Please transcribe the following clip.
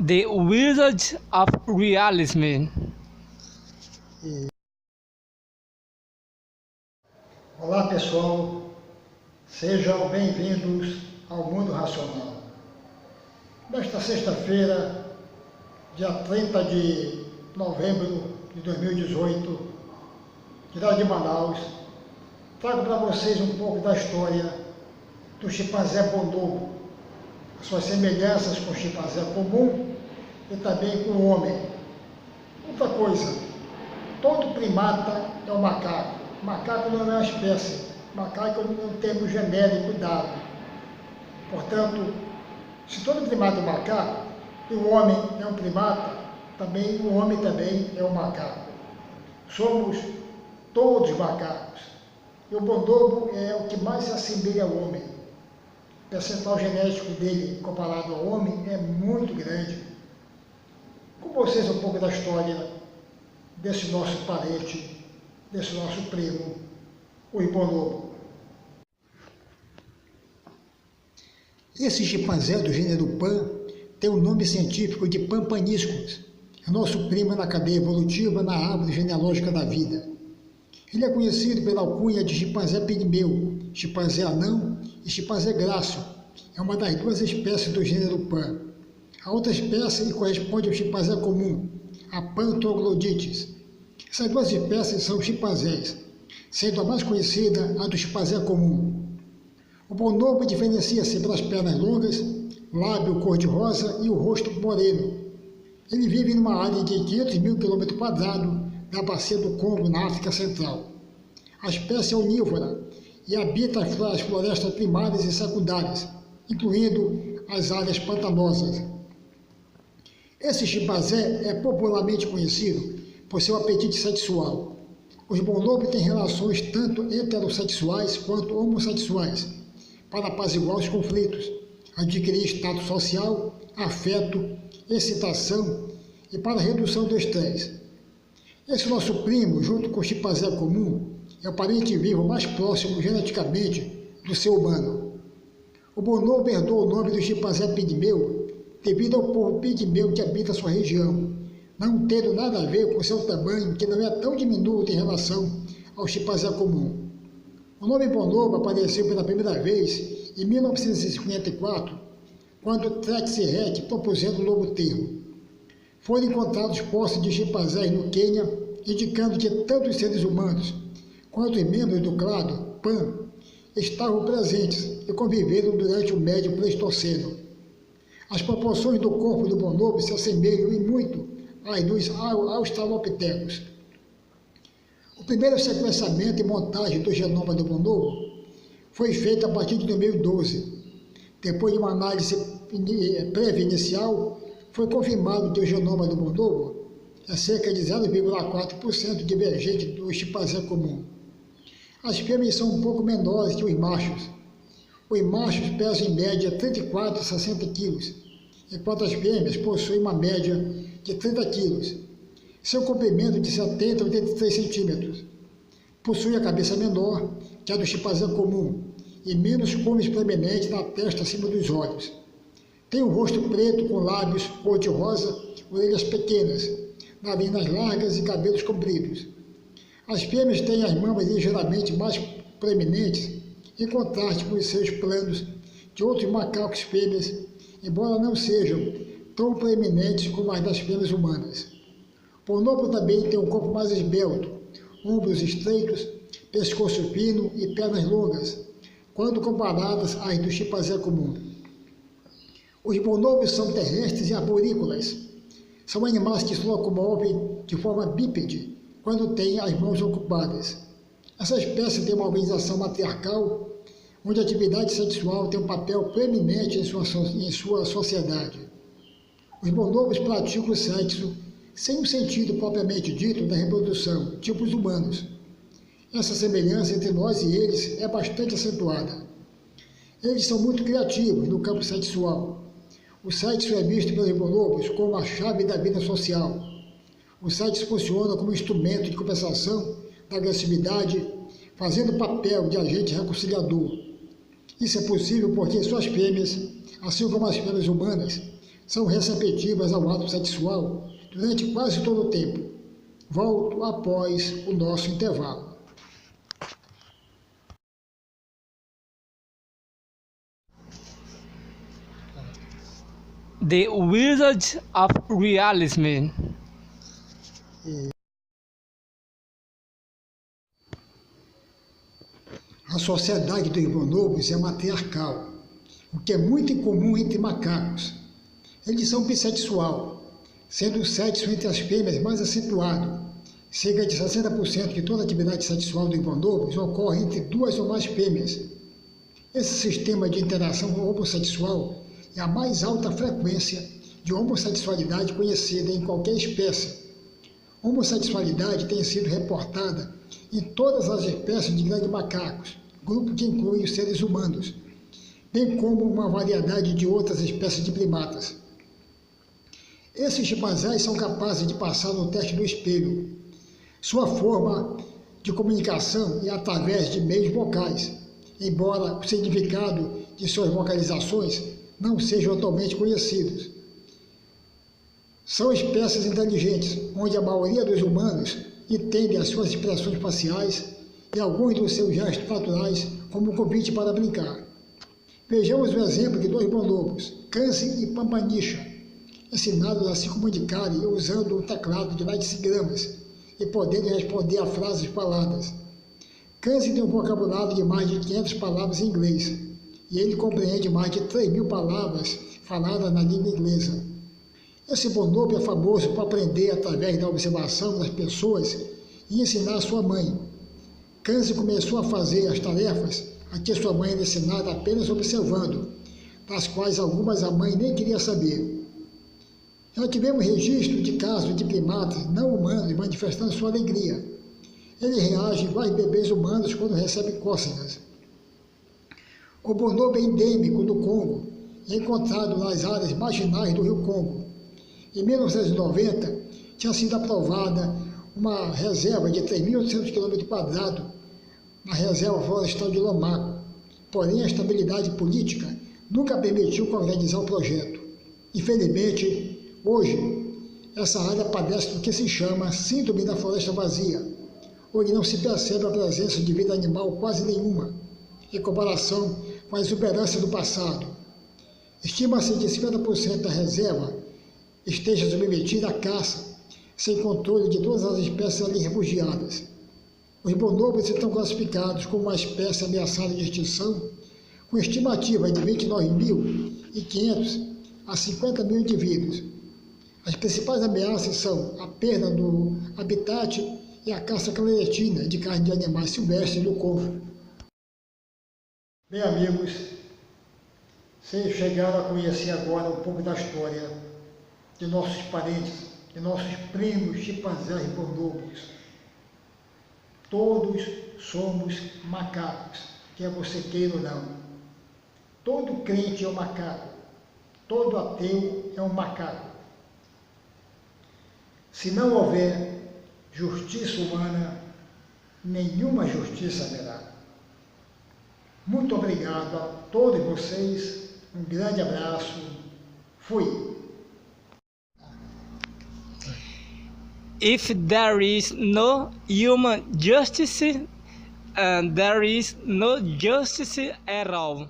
The Wizards of Realism. Olá pessoal, sejam bem-vindos ao Mundo Racional. Nesta sexta-feira, dia 30 de novembro de 2018, cidade de Manaus, trago para vocês um pouco da história do chimpanzé bonobo, suas semelhanças com o chimpanzé comum e também com o homem. Outra coisa, todo primata é um macaco. Macaco não é uma espécie, macaco é um termo genérico dado. Portanto, se todo primata é um macaco, e o homem é um primata, também o homem também é um macaco. Somos todos macacos. E o bonobo é o que mais se assemelha ao homem. O percentual genético dele, comparado ao homem, é muito grande. Com vocês um pouco da história desse nosso parente, desse nosso primo, o bonobo. Esse chimpanzé do gênero Pan tem o nome científico de Pan paniscus. É nosso primo na cadeia evolutiva, na árvore genealógica da vida. Ele é conhecido pela alcunha de chimpanzé pigmeu, chimpanzé anão e chimpanzé grácil. É uma das duas espécies do gênero Pan. A outra espécie corresponde ao chimpanzé comum, a Pan troglodytes. Essas duas espécies são chimpanzés, sendo a mais conhecida a do chimpanzé comum. O bonobo diferencia-se pelas pernas longas, lábio cor-de-rosa e o rosto moreno. Ele vive numa área de 500 mil km² da bacia do Congo, na África Central. A espécie é onívora e habita as florestas primárias e secundárias, incluindo as áreas pantanosas. Esse chimpanzé é popularmente conhecido por seu apetite sexual. Os bonobos têm relações tanto heterossexuais quanto homossexuais, para apaziguar os conflitos, adquirir status social, afeto, excitação e para a redução do estresse. Esse nosso primo, junto com o chimpanzé comum, é o parente vivo mais próximo geneticamente do ser humano. O bonobo herdou o nome do chimpanzé pigmeu devido ao povo pigmeu que habita sua região, não tendo nada a ver com seu tamanho, que não é tão diminuto em relação ao chimpanzé comum. O nome bonobo apareceu pela primeira vez em 1954, quando Trexie Rett propusendo o novo termo. Foram encontrados postos de chimpanzés no Quênia, indicando que tanto os seres humanos quanto os membros do clado Pan estavam presentes e conviveram durante o Médio Pleistoceno. As proporções do corpo do bonobo se assemelham em muito às dos australopitecos. O primeiro sequenciamento e montagem do genoma do bonobo foi feito a partir de 2012. Depois de uma análise prévia inicial, foi confirmado que o genoma do bonobo é cerca de 0,4% divergente do chimpanzé comum. As fêmeas são um pouco menores que os machos. Os machos pesam em média 34 a 60 kg, enquanto as fêmeas possuem uma média de 30 kg. Seu comprimento de 70 a 83 centímetros. Possui a cabeça menor que a do chimpanzé comum e menos cômenes proeminentes na testa acima dos olhos. Tem o rosto preto com lábios cor-de-rosa, orelhas pequenas, narinas largas e cabelos compridos. As fêmeas têm as mamas ligeiramente mais proeminentes, em contraste com os seios planos de outros macacos fêmeas, embora não sejam tão proeminentes como as das fêmeas humanas. O bonobo também tem um corpo mais esbelto, ombros estreitos, pescoço fino e pernas longas, quando comparadas às do chimpanzé comum. Os bonobos são terrestres e arborícolas. São animais que se locomovem de forma bípede quando têm as mãos ocupadas. Essa espécie tem uma organização matriarcal, onde a atividade sexual tem um papel preeminente em sua sociedade. Os bonobos praticam o sexo sem um sentido propriamente dito da reprodução, tipo os humanos. Essa semelhança entre nós e eles é bastante acentuada. Eles são muito criativos no campo sexual. O sexo é visto pelos bonobos como a chave da vida social. O sexo funciona como instrumento de compensação da agressividade, fazendo o papel de agente reconciliador. Isso é possível porque suas fêmeas, assim como as fêmeas humanas, são receptivas ao ato sexual durante quase todo o tempo. Volto após o nosso intervalo. The Wizards of Realism. A sociedade dos bonobos é matriarcal, o que é muito incomum entre macacos. Eles são bissexual, sendo o sexo entre as fêmeas mais acentuado. Cerca de 60% de toda a atividade sexual dos bonobos ocorre entre duas ou mais fêmeas. Esse sistema de interação homossexual é a mais alta frequência de homossexualidade conhecida em qualquer espécie. Homossexualidade tem sido reportada em todas as espécies de grandes macacos, grupo que inclui os seres humanos, bem como uma variedade de outras espécies de primatas. Esses chimpanzés são capazes de passar no teste do espelho. Sua forma de comunicação é através de meios vocais, embora o significado de suas vocalizações não sejam atualmente conhecidos. São espécies inteligentes, onde a maioria dos humanos entende as suas expressões faciais e alguns dos seus gestos naturais como um convite para brincar. Vejamos o exemplo de dois bonobos, Kanzi e Pampanicha, ensinados a se comunicarem usando um teclado de lexicgramas e podendo responder a frases faladas. Kanzi tem um vocabulário de mais de 500 palavras em inglês e ele compreende mais de 3.000 palavras faladas na língua inglesa. Esse bonobo é famoso por aprender através da observação das pessoas e ensinar a sua mãe. Kanzi começou a fazer as tarefas a que sua mãe era ensinada apenas observando, das quais algumas a mãe nem queria saber. Já tivemos registro de casos de primatas não humanos manifestando sua alegria. Ele reage igual aos bebês humanos quando recebem cócegas. O bonobo é endêmico do Congo e é encontrado nas áreas marginais do rio Congo. Em 1990, tinha sido aprovada uma reserva de 3.800 km² na reserva florestal de Lomaco. Porém, a estabilidade política nunca permitiu concretizar o projeto. Infelizmente, hoje, essa área padece do que se chama síndrome da floresta vazia, onde não se percebe a presença de vida animal quase nenhuma, em comparação com a exuberância do passado. Estima-se que 50% da reserva esteja submetida à caça, sem controle de todas as espécies ali refugiadas. Os bonobos estão classificados como uma espécie ameaçada de extinção, com estimativa de 29.500 a 50.000 indivíduos. As principais ameaças são a perda do habitat e a caça clandestina de carne de animais silvestres do Congo. Bem, amigos, vocês chegaram a conhecer agora um pouco da história de nossos parentes, de nossos primos chimpanzés e bonobos. Todos somos macacos, quer você queira ou não. Todo crente é um macaco, todo ateu é um macaco. Se não houver justiça humana, nenhuma justiça haverá. Muito obrigado a todos vocês, um grande abraço, fui! If there is no human justice, there is no justice at all.